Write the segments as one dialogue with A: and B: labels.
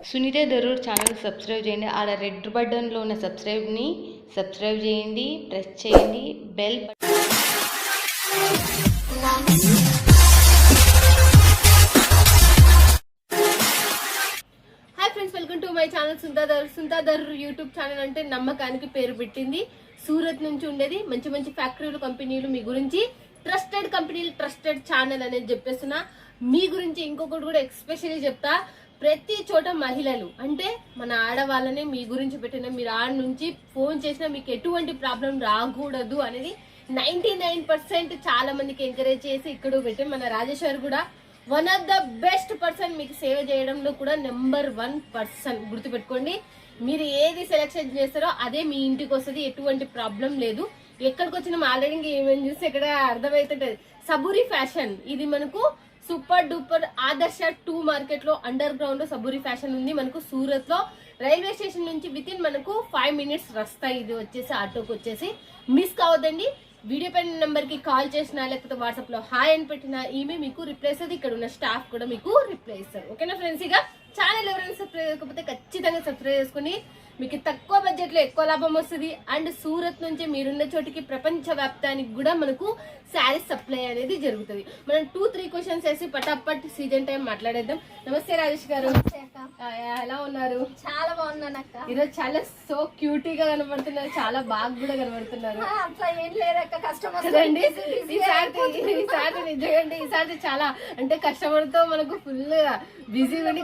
A: Sunitha Darur channel subscribe చేయండి. ఆడ red బటన్లో ఉన్న సబ్స్క్రైబ్ చేయండి, ప్రెస్ చేయండి bell
B: hi friends, welcome to my channel. Sunitha Darur YouTube channel అంటే నమ్మకానికి పేరు పెట్టింది. సూరత్ నుంచి ఉండేది మంచి మంచి ఫ్యాక్టరీలు, కంపెనీలు మీ గురించి ట్రస్టెడ్ కంపెనీలు, ట్రస్టెడ్ ఛానల్ అనేది చెప్పేస్తున్నా. మీ గురించి ఇంకొకటి కూడా ఎక్స్పెషల్లీ చెప్తా. ప్రతి చోట మహిళలు అంటే మన ఆడవాళ్ళని మీ గురించి పెట్టిన, మీరు ఆడ నుంచి ఫోన్ చేసినా మీకు ఎటువంటి ప్రాబ్లం రాకూడదు అనేది 99% చాలా మందికి ఎంకరేజ్ చేసి ఇక్కడ పెట్టి మన రాజేశ్వర్ కూడా one of the best person. మీకు సేవ చేయడంలో కూడా నెంబర్ 1 పర్సన్. గుర్తుపెట్టుకోండి, మీరు ఏది సెలెక్షన్ చేస్తారో అదే మీ ఇంటికి వస్తుంది, ఎటువంటి ప్రాబ్లం లేదు. ఎక్కడికి వచ్చినా ఆల్రెడీ ఏమేమి చూస్తే ఇక్కడ అర్థమవుతుంటది. సబూరి ఫ్యాషన్ ఇది మనకు సూపర్ డూపర్ ఆదర్శ 2 మార్కెట్ లో అండర్ గ్రౌండ్ లో సబూరి ఫ్యాషన్ ఉంది మనకు సూరత్ లో. రైల్వే స్టేషన్ నుంచి వితిన్ మనకు 5 minutes రస్తా. ఇది వచ్చేసి ఆటోకి వచ్చేసి మిస్ కావద్దండి. వీడియో పైన నెంబర్ కి కాల్ చేసినా లేకపోతే వాట్సాప్ లో హాయ్ అని పెట్టినా ఈమె మీకు రిప్లై ఇస్తుంది. ఇక్కడ ఉన్న స్టాఫ్ కూడా మీకు రిప్లై ఇస్తారు. ఓకేనా ఫ్రెండ్స్? ఇక ఛానల్ ఎవరైనా సబ్స్క్రైబ్ చేయకపోతే ఖచ్చితంగా సబ్స్క్రైబ్ చేసుకుని మీకు తక్కువ బడ్జెట్ లో ఎక్కువ లాభం వస్తుంది. అండ్ సూరత్ నుంచి మీరున్న చోటికి ప్రపంచ వ్యాప్తానికి కూడా మనకు శారీస్ సప్లై అనేది జరుగుతుంది. మనం 2-3 క్వశ్చన్స్ వేసి పటాపట్ సీజన్ టైం మాట్లాడేద్దాం. నమస్తే రాజేష్ గారు, ఎలా ఉన్నారు?
C: చాలా బాగున్నాను అక్క.
B: ఈరోజు చాలా సో క్యూటీగా కనబడుతున్నారు, చాలా బాగా కూడా కనబడుతున్నారు.
C: అట్లా ఏం లేదక్క, కస్టమర్స్
B: కదండి. ఈసారి నిజంగా ఈసారి చాలా అంటే కస్టమర్ తో మనకు ఫుల్ బిజీ ఉండి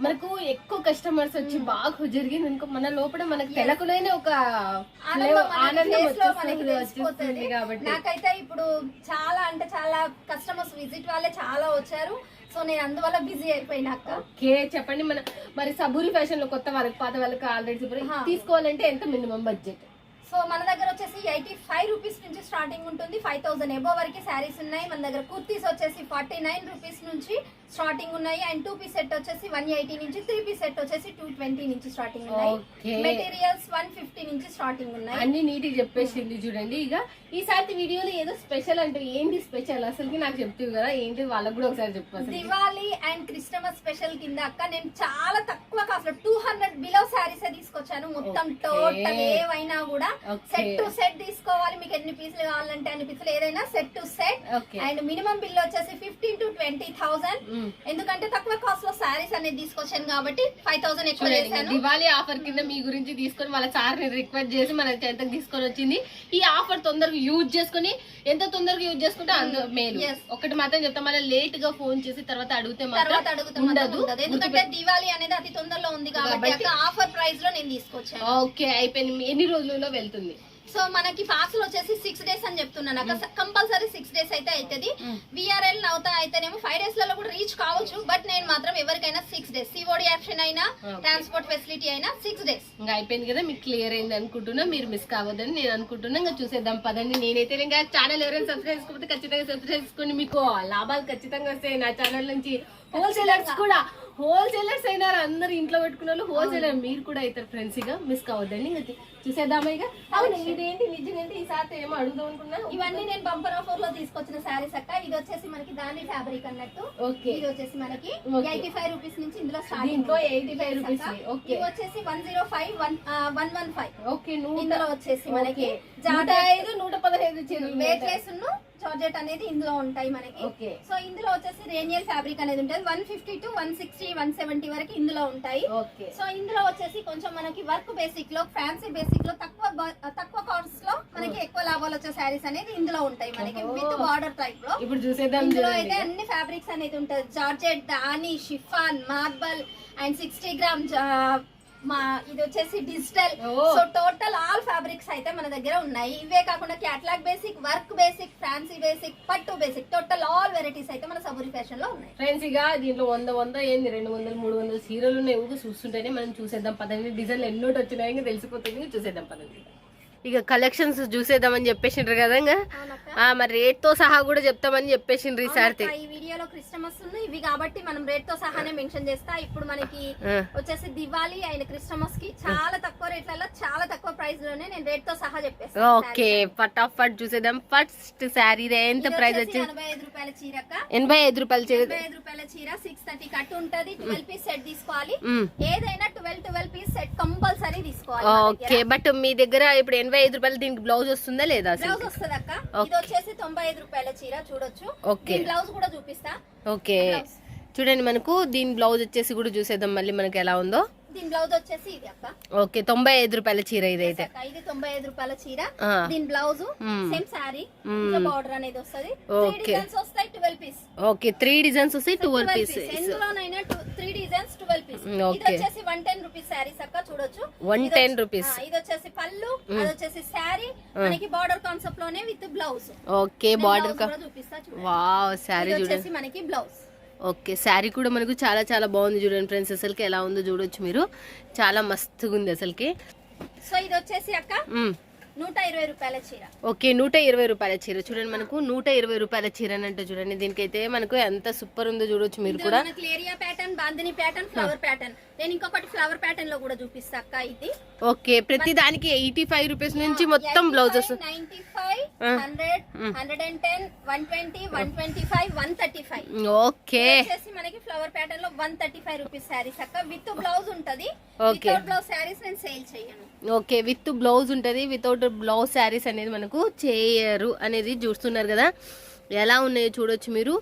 B: మనకు ఎక్కువ కస్టమర్స్ వచ్చి బాగా జరిగింది అనుకో, మన లోపల మనకు తెలకులైన ఒక ఆనందం వచ్చేస్తుంది. కాబట్టి
C: నాకైతే ఇప్పుడు చాలా అంటే చాలా కస్టమర్స్ విజిట్ వాళ్ళే చాలా వచ్చారు. సో నేను అందువల్ల బిజీ అయిపోయినా అక్క.
B: ఓకే, చెప్పండి. మరి సబూరి ఫ్యాషన్ లో కొత్త వాళ్ళకి పాత వాళ్ళకి ఆల్రెడీ తీసుకోవాలంటే ఎంత మినిమం బడ్జెట్?
C: సో మన దగ్గర వచ్చేసి 85 రూపీస్ నుంచి స్టార్టింగ్ ఉంటుంది. 5000 ఎబో వరకు శారీస్ ఉన్నాయి మన దగ్గర. కుర్తీస్ వచ్చేసి 49 రూపీస్ నుంచి స్టార్టింగ్ ఉన్నాయి. అండ్ 2 పీస్ సెట్ వచ్చేసి 180 నుంచి, 3 పీస్ సెట్ వచ్చేసి 220 నుంచి స్టార్టింగ్ ఉన్నాయి. మెటీరియల్స్ 150 నుంచి స్టార్టింగ్ ఉన్నాయి.
B: అన్ని నీట్ గా చెప్పేసింది చూడండి. ఇక ఈసారి వీడియోలో ఏదో స్పెషల్ అంటే ఏంటి స్పెషల్ అసలు నాకు చెప్తావు కదా, ఏంటి వాళ్ళకి కూడా ఒకసారి చెప్పాలి.
C: దివాళీ అండ్ క్రిస్టమస్ స్పెషల్ కింద అక్క నేను చాలా తక్కువ కాస్ట్ లో 200 బిలో శారీస్ తీసుకొచ్చాను. మొత్తం టోటల్ ఏవైనా కూడా సెట్ టు సెట్ తీసుకోవాలి. మీకు ఎన్ని పీసులు కావాలంటే అన్ని పీసులు, ఏదైనా set to set. And minimum bill వచ్చేసి 15,000 to 20,000. ఎందుకంటే తక్కువ కాస్ట్ లో శారీస్ అనేది తీసుకొచ్చాను కాబట్టి 5,000 ఎక్కువ చేశాను.
B: దివాళీ ఆఫర్ కింద మీ గురించి తీసుకొని వాళ్ళ సార్ ని రిక్వెస్ట్ చేసి మన ఎంతకు తీసుకొని వచ్చింది. ఈ ఆఫర్ తొందరగా యూజ్ చేసుకుని, ఎంత తొందరగా యూజ్ చేసుకుంటే అంత మేలు. ఒకటి మాత్రం చెప్తా, మళ్ళీ లేట్ గా ఫోన్ చేసి తర్వాత అడిగితే ఉండదు.
C: ఎందుకంటే దివాళీ అనేది అతి తొందరలో ఉంది కాబట్టి ఆఫర్ ప్రైస్ లో నేను తీసుకొచ్చాను.
B: ఓకే, అయిపోయింది. ఎన్ని రోజుల్లో వెళ్తుంది?
C: సో మనకి పార్సల్ వచ్చేసి 6 days అని చెప్తున్నాను అక్క. కంపల్సరీ 6 days అయితే అవుతుంది. విఆర్ఎల్ నౌతా అయితేనేమో 5 days లలో కూడా రీచ్ కావచ్చు. బట్ నేను మాత్రం ఎవరికైనా 6 days, సిఓడి ఆప్షన్ అయినా ట్రాన్స్పోర్ట్ ఫెసిలిటీ అయినా 6 days.
B: ఇంకా అయిపోయింది కదా, మీకు క్లియర్ అయింది అనుకుంటున్నా. మీరు మిస్ కావద్దని నేను అనుకుంటున్నా. ఇంకా చూసేద్దాం పదండి. నేనైతే ఇంకా ఛానల్ ఎవరైనా సబ్స్క్రైబ్ చేసుకోకపోతే ఖచ్చితంగా సబ్స్క్రైబ్ చేసుకుని మీకు లాభాలు ఖచ్చితంగా వస్తాయి నా ఛానల్ నుంచి. హోల్సేలర్స్ అయినారు అందరు, ఇంట్లో పెట్టుకున్న వాళ్ళు హోల్సేలర్ మీరు కూడా అవుతారు ఫ్రెండ్స్. ఇక మిస్ కావద్దండి. ఇంకా చూసేద్దామా? ఇక అవును, ఇదేంటి నిజంగా ఈసారి ఏమో అడుగుదాం అనుకున్నా.
C: ఇవన్నీ నేను బంపర్ ఆఫర్ లో తీసుకొచ్చిన శారీస్ అక్క. ఇది వచ్చేసి మనకి దాని ఫ్యాబ్రిక్ అన్నట్టు. ఓకే, ఇది వచ్చేసి మనకి 85 రూపీస్ నుంచి ఇందులో స్టార్టింగ్ 85 రూపీస్. ఓకే, ఇది వచ్చేసి 105, 115. ఓకే, ఇందులో వచ్చేసి మనకి
B: 115
C: వెయిట్లెస్ జార్జెట్ అనేది ఇందులో ఉంటాయి మనకి. సో ఇందులో వచ్చేసి రేనియల్ ఫ్యాబ్రిక్ అనేది ఉంటుంది. 150 to 160, 170 వరకు ఇందులో ఉంటాయి. సో ఇందులో వచ్చేసి కొంచెం మనకి వర్క్ బేసిక్ లో, ఫ్యాన్సీ బేసిక్ లో తక్కువ కాస్ట్ లో మనకి ఎక్కువ లాభాలు వచ్చే శారీస్ అనేది ఇందులో ఉంటాయి మనకి విత్ బార్డర్ టైప్ లో.
B: ఇప్పుడు చూసేద్దాం.
C: ఇందులో అయితే అన్ని ఫ్యాబ్రిక్స్ అనేది ఉంటుంది. జార్జెట్, దాని, షిఫాన్, మార్బల్ అండ్ 60 grams ఇది వచ్చేసి digital. So total all fabrics అయితే మన దగ్గర ఉన్నాయి. ఇవే కాకుండా catalogue basic, work basic, fancy basic, పట్టు బేసిక్, టోటల్ ఆల్ వెరైటీస్ అయితే మన సబూరి ఫ్యాషన్ లో ఉన్నాయి
B: ఫ్రెండ్స్. ఇక దీంట్లో 100 ఏంది 200, 300 చీరలు ఉన్నాయి. ఊరు చూస్తుంటేనే మనం చూసేద్దాం పదండి. డిజైన్లు ఎన్నోటి వచ్చినాయి తెలిసిపోతుంది. చూసేద్దాం పదండి. ఇక కలెక్షన్స్ చూసేద్దామని చెప్పేసిండ్రు కదా, మరి రేట్ తో సహా కూడా చెప్తామని చెప్పేసిండ్రు ఈసారి.
C: ఈ వీడియోలో క్రిస్టమస్ ఇవి కాబట్టి మనం రేట్ తో సహానే మెన్షన్ చేస్తా. ఇప్పుడు మనకి వచ్చేసి దివాళీ అండ్ క్రిస్టమస్ కి చాలా తక్కువ రేట్లలో, చాలా తక్కువ ప్రైస్ లోనే నేను రేట్ తో సహా చెప్పేస్తాను.
B: ఓకే, ఫటాఫట్ చూసేద్దాం. ఫస్ట్ శారీ ఎంత ప్రైస్ వచ్చి
C: 85 రూపాయల చీర అక్క.
A: 85 రూపాయల చీర.
C: 85 రూపాయల చీర 630 కట్ ఉంటది. 12 పీస్ సెట్ తీసుకోవాలి. ఏదైనా 12 పీస్ సెట్ కంపల్సరీ తీసుకోవాలి.
A: ఓకే, బట్ మీ దగ్గర ఇప్పుడు 85 రూపాయలు దీనికి బ్లౌజ్ వస్తుందా లేదా?
C: బ్లౌజ్ వస్తుంది అక్క. ఇది వచ్చేసి 95 రూపాయల చీర చూడొచ్చు.
A: ఓకే,
C: బ్లౌజ్ కూడా చూపిస్తా.
A: ఓకే చూడండి, మనకు దీని బ్లౌజ్ వచ్చేసి కూడా చూసేద్దాం మళ్ళీ మనకి ఎలా ఉందో.
C: దీని బ్లౌజ్ వచ్చేసి ఇది అక్క.
A: ఓకే, 95 రూపాయల చీర ఇదైతే.
C: ఇది 95 రూపాయల చీర. దీని బ్లౌజ్ సేమ్ సారీ, బార్డర్ అనేది వస్తది. 3 డిజైన్స్ వస్తాయి 12 పీస్.
A: ఓకే, 3 డిజైన్స్ వస్తాయి 12 పీస్.
C: ఎందులోనైనా 3 designs 12 piece. ఇది వచ్చేసి 110 రూపీస్ సారీస్ అక్క చూడొచ్చు.
A: 110 రూపీస్.
C: ఇది వచ్చేసి పళ్ళు, అది వచ్చేసి సారీ, మనకి బార్డర్ కాన్సెప్ట్ లోనే విత్ బ్లౌజ్.
A: ఓకే, బార్డర్
C: చూపిస్తా చూడండి.
A: వావ్, సారీ చూడండి.
C: వచ్చేసి మనకి బ్లౌజ్.
A: ఓకే, శారీ కూడా మనకు చాలా చాలా బాగుంది చూడండి ఫ్రెండ్స్. అసలుకి ఎలా ఉందో చూడొచ్చు మీరు, చాలా మస్తుగా ఉంది అసలుకి.
C: సో ఇది వచ్చేసి అక్క 120 రూపాయల చీర.
A: ఓకే, 120 రూపాయల చీర చూడండి, మనకు 120 రూపాయల చీర అంటే చూడండి. దీనికైతే మనకు ఎంత సూపర్ ఉందో చూడొచ్చు మీరు కూడా.
C: Area pattern, bandhani pattern, flower pattern. నేను ఇంకొకటి ఫ్లవర్ ప్యాటర్న్ లో కూడా చూపిస్తా అక్క. ఇది
A: ఓకే, ప్రతి దానికి 85 రూపీస్ నుంచి మొత్తం బ్లౌజెస్.
C: 95, 100, 110, 120, 125, 135.
A: ఓకే,
C: మనకి ఫ్లవర్ ప్యాటర్న్ లో 135 రూపీస్ సారీస్ అక్క. విత్ బ్లౌజ్ ఉంటది.
A: ఓకే,
C: వితౌట్ బ్లౌజ్ సారీస్ నేను సేల్ చేయను.
A: ఓకే, విత్ బ్లౌజ్ ఉంటది. వితౌట్ బ్లౌజ్ శారీస్ అనేది మనకు చేయరు అనేది చూస్తున్నారు కదా, ఎలా ఉన్నాయో చూడొచ్చు మీరు.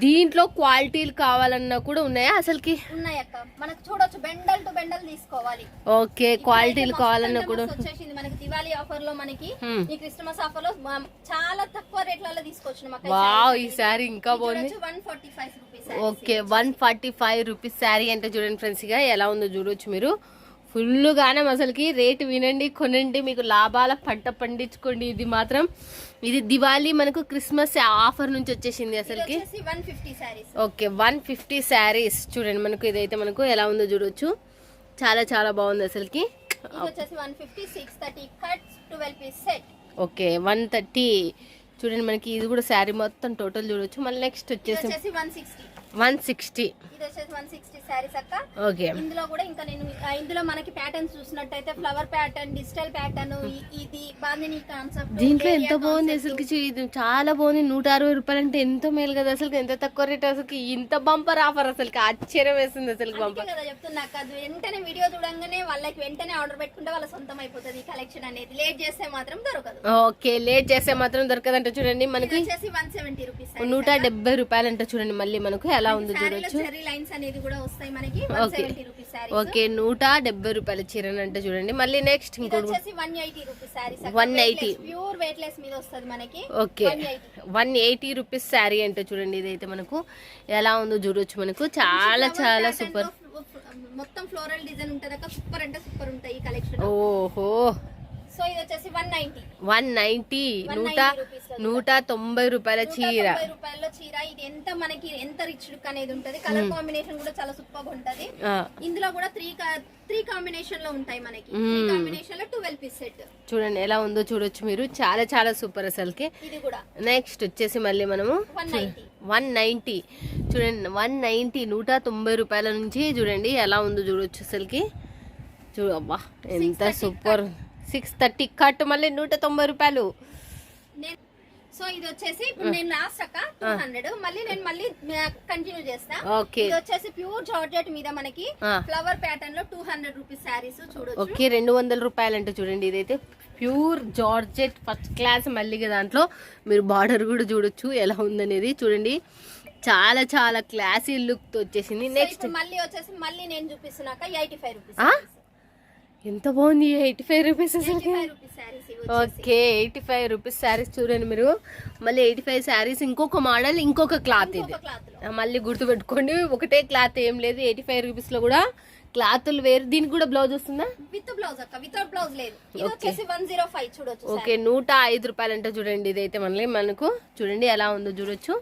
A: దీంట్లో క్వాలిటీలు కావాలన్నా కూడా ఉన్నాయా అసలుకి?
C: ఉన్నాయి అక్క, మనకు చూడొచ్చు. బెండల్ టు బెండల్ తీసుకోవాలి.
A: ఓకే, క్వాలిటీలు కావాలన్నా కూడా
C: వచ్చేసింది మనకి. దివాళీ ఆఫర్ లో మనకి, ఈ క్రిస్మస్ ఆఫర్ లో చాలా తక్కువ రేట్లలో తీసుకొచ్చిన.
A: వావ్, ఈ సారీ ఇంకా బాగుంది.
C: 145 రూపీస్.
A: ఓకే, 145 రూపీస్ శారీ అంటే చూడండి ఫ్రెండ్స్, గా ఎలా ఉందో చూడొచ్చు మీరు. ఫుల్గానే అసలుకి రేటు వినండి, కొనండి, మీకు లాభాల పంట పండించుకోండి. ఇది మాత్రం ఇది దివాళీ మనకు క్రిస్మస్ ఆఫర్ నుంచి వచ్చేసింది అసలుకి.
C: 150 సారీస్.
A: ఓకే, 150 శారీస్ చూడండి మనకు. ఇదైతే మనకు ఎలా ఉందో చూడొచ్చు, చాలా చాలా బాగుంది అసలుకి.
C: ఇది వచ్చేసి 150, 630 కట్స్, 12 పీస్ సెట్.
A: ఓకే, 130 చూడండి మనకి. ఇది కూడా శారీ మొత్తం టోటల్ చూడొచ్చు. మళ్ళీ నెక్స్ట్ వచ్చేసి 160.
C: ఇది వచ్చేసి 160 సారీస్ అక్క.
A: ఓకే,
C: ఇందులో కూడా ఇంకా నేను ఇందులో మనకి ప్యాటర్న్స్ చూసినట్టయితే ఫ్లవర్ ప్యాటర్న్, డిజిటల్ ప్యాటర్న్, ఇది బాందిని కాన్సెప్ట్.
A: దీంట్లో ఎంత బాగుంది అసలుకి, ఇది చాలా బాగుంది. 160 రూపాయలు అంటే ఎంతో మేలు కదా అసలు, ఎంత తక్కువ రేట్ అసలు. ఇంత బంపర్ ఆఫర్ అసలు ఆశ్చర్యం వేస్తుంది అసలు. బంపర్
C: కదా చెప్తున్నా అక్క. వెంటనే వీడియో చూడంగానే వాళ్ళకి వెంటనే ఆర్డర్ పెట్టుకుంటే వాళ్ళ సొంతం అయిపోతుంది కలెక్షన్ అనేది. లేట్ చేస్తే మాత్రం దొరకదు.
A: ఓకే, లేట్ చేస్తే మాత్రం దొరకదంట చూడండి మనకి.
C: 170 రూపీస్.
A: 170 రూపాయలు అంటే చూడండి మళ్ళీ మనకు ఎలా ఉందో చూడొచ్చు.
C: లైన్స్ అనేది కూడా వస్తాయి మనకి.
A: ఓకే, 170 రూపాయల చీర అంటే చూడండి. మళ్ళీ నెక్స్ట్ ఇంకోటి
C: 180 rupees saris.
A: 180
C: pure weight less మీద వస్తుంది మనకి.
A: ఓకే, 180 రూపీస్ శారీ అంటే చూడండి. ఇదైతే మనకు ఎలా ఉందో చూడొచ్చు మనకు. చాలా చాలా సూపర్.
C: మొత్తం ఫ్లోరల్ డిజైన్ ఉంటది అక్క. సూపర్ అంటే సూపర్ ఉంటాయి ఈ కలెక్షన్.
A: ఓహో,
C: సో ఇది వచ్చేసి 190.
A: 190 రూపాయల చీర.
C: 190 రూపాయల చీర. ఇది ఎంత మనకి ఎంత రిచ్ లుక్ అనేది ఉంటది. కలర్ కాంబినేషన్ కూడా చాలా సూపర్ ఉంటది. ఇందులో కూడా 3 కాంబినేషన్ లో ఉంటాయి మనకి. 3 కాంబినేషన్ లో 12 పీస్ సెట్.
A: చూడండి ఎలా ఉందో చూడొచ్చు మీరు, చాలా చాలా సూపర్ అసలుకి.
C: ఇది కూడా
A: నెక్స్ట్ వచ్చేసి మళ్ళీ మనము 190 చూడండి. 190 190 రూపాయల నుంచి చూడండి ఎలా ఉందో చూడొచ్చు అసలుకి. అబ్బా ఎంత సూపర్. 630 కట్, మళ్ళీ 190 రూపాయలు.
C: సో ఇది వచ్చేసి ఇప్పుడు నేను లాస్ట్ అక్క 200. మళ్ళీ నేను కంటిన్యూ చేస్తా.
A: ఓకే,
C: ఇది వచ్చేసి ప్యూర్ జార్జెట్ మీద మనకి ఫ్లవర్ ప్యాటర్న్ లో 200 రూపీస్ సారీస్ చూడొచ్చు.
A: ఓకే, 200 రూపాయలు అంటే చూడండి. ఇదైతే ప్యూర్ జార్జెట్ ఫస్ట్ క్లాస్ మల్లిగ. దాంట్లో మీరు బార్డర్ కూడా చూడొచ్చు ఎలా ఉందనేది చూడండి. చాలా చాలా క్లాసీ లుక్ తో వచ్చేసింది. నెక్స్ట్
C: మళ్ళీ వచ్చేసి మళ్ళీ నేను చూపిస్తున్నాక 85 రూపీస్.
A: ఎంత బాగుంది 85 రూపీస్ అసలు. ఓకే, 85 రూపీస్ శారీస్ చూడండి మీరు. మళ్ళీ 85 శారీస్, ఇంకొక మోడల్, ఇంకొక క్లాత్. ఇది మళ్ళీ గుర్తుపెట్టుకోండి, ఒకటే క్లాత్ ఏం లేదు. 85 రూపీస్ లో కూడా క్లాతులు వేరు. దీనికి కూడా బ్లౌజ్ వస్తుందా?
C: విత్ బ్లౌజ్ అక్క, వితౌట్ బ్లౌజ్ లేదు. ఇది వచ్చేసి 105 చూడొచ్చు.
A: ఓకే, 105 రూపాయలు అంటే చూడండి. ఇదైతే మళ్ళీ మనకు చూడండి ఎలా ఉందో చూడొచ్చు.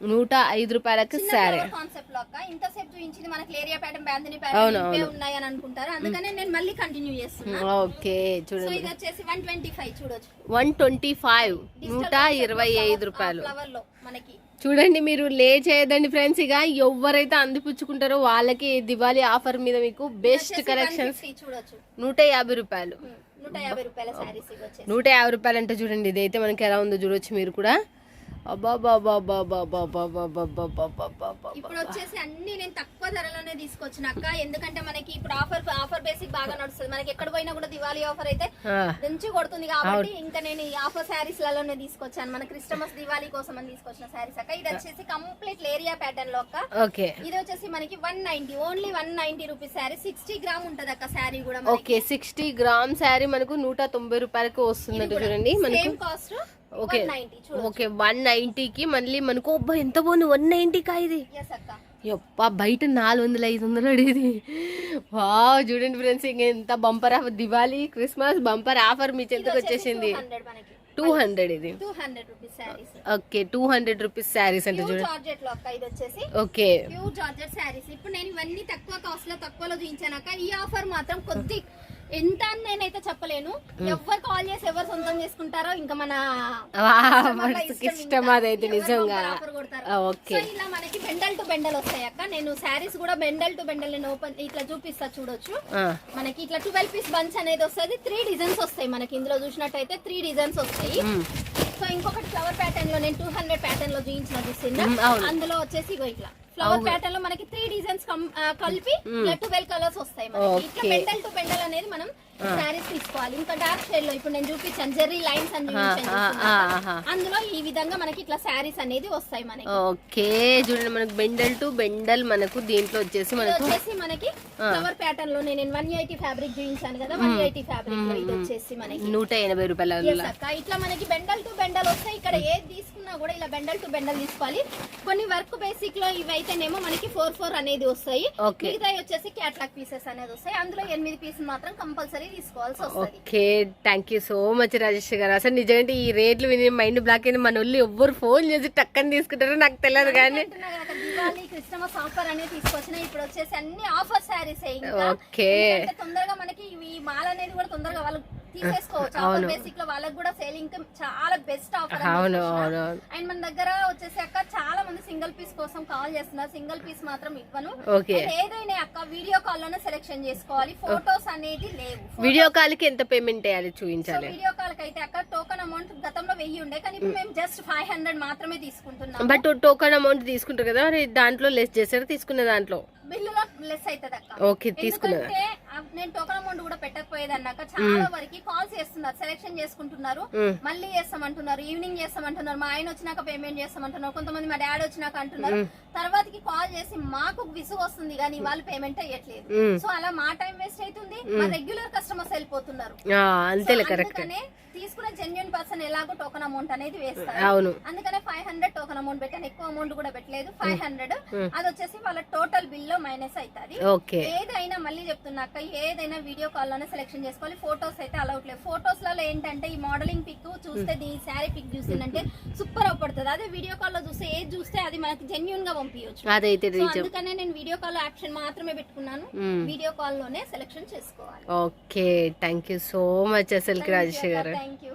A: 105 రూపాయలకి సారీ.
C: కాన్సెప్ట్ లో అక్క ఇంతసేపు చూపించింది మనకి ఏరియా ప్యాటర్న్, బాందిని ప్యాటర్న్ ఉన్నాయి అని అనుకుంటారు. అందుకనే నేను మళ్ళీ కంటిన్యూ చేస్తున్నా.
A: ఓకే చూడండి.
C: సో ఇది వచ్చేసి 125 చూడొచ్చు.
A: 125 125 రూపాయలు.
C: ఫ్లవర్ లో మనకి
A: చూడండి మీరు లేట్ చేయదండి ఫ్రెండ్స్. ఇక ఎవరైతే అందిపుచ్చుకుంటారో వాళ్ళకి దివాళీ ఆఫర్ మీద మీకు బెస్ట్ కలెక్షన్స్. 150 రూపాయలు.
C: 150 రూపాయల సారీస్.
A: 150 రూపాయలు అంటే చూడండి. ఇదైతే మనకి ఎలా ఉందో చూడొచ్చు మీరు కూడా.
C: ఇప్పుడు వచ్చేసి అన్ని నేను తక్కువ ధరలోనే తీసుకొచ్చిన అక్క, ఎందుకంటే మనకి ఇప్పుడు ఆఫర్ బేసిక్ బాగా నడుస్తుంది. మనకి ఎక్కడ పోయినా కూడా దివాళీ ఆఫర్ అయితే మంచి కొడుతుంది కాబట్టి ఇంకా నేను ఈ ఆఫర్ శారీస్ లలోనే తీసుకొచ్చాను. మన క్రిస్టమస్ దివాళీ కోసం అని తీసుకొచ్చిన శారీస్ అక్క. ఇది వచ్చేసి కంప్లీట్ లేరియా ప్యాటర్న్ లో అక్క. ఇది వచ్చేసి మనకి 190 ఓన్లీ 190 రూపీస్ శారీ. 60 గ్రామ్ ఉంటది అక్క శారీ కూడా.
A: ఓకే 60 గ్రామ్ శారీ మనకు 190 రూపాయలకు వస్తుందంట చూడండి. మనకు
C: కాస్ట్
A: ఓకే ఓకే 190కి మళ్ళీ మనకు ఎంత బాగుంది 190 కా ఇది. యప్ప బయట 400-500 అడిగింది. వావ్ చూడండి ఫ్రెండ్స్, ఇంకా ఎంత bumper offer, Diwali Christmas bumper offer మీ చెంతకు వచ్చేసింది. 200 ఇది
C: 200 rupees saris.
A: Okay 200 rupees saris అంటే చూడండి.
C: జార్జెట్ లో అక్క ఇది వచ్చేసి.
A: Okay
C: pure georgette saris. ఇప్పుడు నేను ఇవన్నీ తక్కువ కాస్ట్ లో తక్కువలో చూపించానక్క. ఈ ఆఫర్ మాత్రం కొద్ది ఎంత అని నేనైతే చెప్పలేను. ఎవరు కాల్ చేసి ఎవరు సొంతం చేసుకుంటారో ఇంకా మన
A: ఇష్టం అదైతే నిజంగా. ఓకే
C: ఇలా మనకి బెండల్ టు బెండల్ వస్తాయి అక్క. నేను శారీస్ కూడా బెండల్ టు బెండల్ నేను ఓపెన్ ఇట్లా చూపిస్తా చూడొచ్చు. మనకి ఇట్లా 12 పీస్ బంచ్ అనేది వస్తుంది. 3 డిజైన్స్ వస్తాయి మనకి. ఇందులో చూసినట్టయితే 3 డిజైన్స్ వస్తాయి. సో ఇంకొకటి ఫ్లవర్ ప్యాటర్న్ లో నేను 200 ప్యాటర్న్ లో చూపించిన అందులో వచ్చేసి ఇట్లా ఫ్లవర్ ప్యాటర్న్ లో మనకి 3 డిజైన్స్ కలిపి 12 కలర్స్ వస్తాయి మనకి. ఇట్లా బెండల్ టు బెండల్ అనేది మనం శారీస్ తీసుకోవాలి. ఇంకా డార్క్ షేడ్ లో ఇప్పుడు నేను చూపించాను జెర్రీ లైన్స్ అని అందులో ఈ విధంగా మనకి ఇట్లా శారీస్ అనేది వస్తాయి మనకి.
A: ఓకే చూడండి మనకి బెండల్ టు బెండల్ మనకు దీంట్లో వచ్చేసి
C: మనకి ఫ్లవర్ ప్యాటర్న్ లో నేను 180 ఫ్యాబ్రిక్ చూపించాను కదా. 180 ఫ్యాబ్రిక్ లో ఇది వచ్చేసి మనకి
A: 180 రూపాయలు.
C: ఇట్లా మనకి బెండల్ టు బెండల్ వస్తాయి. ఇక్కడ ఏది తీసుకున్నా కూడా ఇలా బెండల్ టు బెండల్ తీసుకోవాలి. కొన్ని వర్క్ బేసిక్ లో ఇవి అయితేనేమో మనకి 4 అనేది వస్తాయి. మిగతా వచ్చేసి క్యాట్లాగ్ పీసెస్ అనేది వస్తాయి. అందులో 8 పీసులు మాత్రం కంపల్సరీ తీసుకోవాల్సి వస్తుంది.
A: Okay thank you so much Rajesh గారు. అసలు నిజంగా ఈ రేట్లు విని మైండ్ బ్లాక్ అయింది. మన వాళ్ళు ఎవ్వరు ఫోన్ చేసి టక్కని తీసుకుంటారో నాకు తెలియదు కానీ
C: దివాళీ క్రిస్టమస్ ఆఫర్ అనేది తీసుకొచ్చిన. ఇప్పుడు వచ్చేసి అన్ని ఆఫర్ శారీస్.
A: ఓకే
C: తొందరగా మనకి ఈ మాల్ అనేది కూడా తొందరగా వాళ్ళు తీసేసుకోవచ్చు. ఆఫర్ బేసిక్ లో వాళ్ళకి కూడా సేలింగ్ చాలా బెస్ట్ ఆఫర్. అండ్ మన దగ్గర వచ్చేసి అక్క చాలా మంది సింగిల్ పీస్ కోసం కాల్ చేస్తున్నారు. సింగిల్ పీస్ మాత్రం ఇవ్వను. ఏదైనా అక్క వీడియో కాల్ లోనే సెలెక్షన్ చేసుకోవాలి. ఫోటోస్ అనేది లేవు.
A: వీడియో కాల్ కి ఎంత పేమెంట్ చేయాలి చూపించాలి.
C: వీడియో కాల్ కి అయితే అక్క టోకన్ అమౌంట్ గతంలో 1000 ఉండే, కానీ ఇప్పుడు మేము జస్ట్ 500 మాత్రమే తీసుకుంటున్నాం.
A: బట్ టోకన్ అమౌంట్ తీసుకుంటారు కదా, దాంట్లో లెస్ చేశారు తీసుకున్న దాంట్లో
C: బిల్లులో లెస్ అవుతుంది అక్క.
A: ఓకే తీసుకున్నారు.
C: నేను టోకన్ అమౌంట్ కూడా పెట్టకపోయేదన్నాక చాలా వరకు కాల్స్ చేస్తున్నారు, సెలెక్షన్ చేసుకుంటున్నారు, మళ్ళీ చేస్తామంటున్నారు, ఈవినింగ్ చేస్తామంటున్నారు, మా ఆయన వచ్చినాక పేమెంట్ చేస్తామంటున్నారు, కొంతమంది మా డాడీ వచ్చినాక అంటున్నారు. తర్వాతకి కాల్ చేసి మాకు విసుగు వస్తుంది కానీ వాళ్ళు పేమెంట్ అయ్యట్లేదు. సో అలా మా టైం వేస్ట్ అవుతుంది, మా రెగ్యులర్ కస్టమర్స్ వెళ్ళిపోతున్నారు. అందుకనే తీసుకున్న జెన్యున్ పర్సన్ ఎలాగో టోకన్ అమౌంట్ అనేది వేస్తారు. అందుకనే 500 టోకన్ అమౌంట్ పెట్టాను. ఎక్కువ అమౌంట్ కూడా పెట్టలేదు, 500. అది వచ్చేసి వాళ్ళ టోటల్ బిల్ లో మైనస్ అవుతుంది. ఏదైనా మళ్ళీ చెప్తున్నాక ఏదైనా వీడియో కాల్ లోనే సెలెక్షన్ చేసుకోవాలి. ఫోటోస్ అయితే అలౌట్ లేదు. ఫోటోస్ లలో ఏంటంటే ఈ మోడలింగ్ పిక్ చూస్తే ఈ శారీ పిక్ చూసిందంటే సూపర్ అవుపడుతుంది. అదే వీడియో కాల్ లో చూస్తే ఏది చూస్తే అది మనకి జెన్యున్ గా పంపించచ్చు. అందుకనే నేను వీడియో కాల్ ఆప్షన్ మాత్రమే పెట్టుకున్నాను. వీడియో కాల్ లోనే సెలెక్షన్ చేసుకోవాలి.
A: Okay thank you so much అసలు రాజేష్ గారు.
C: Thank you.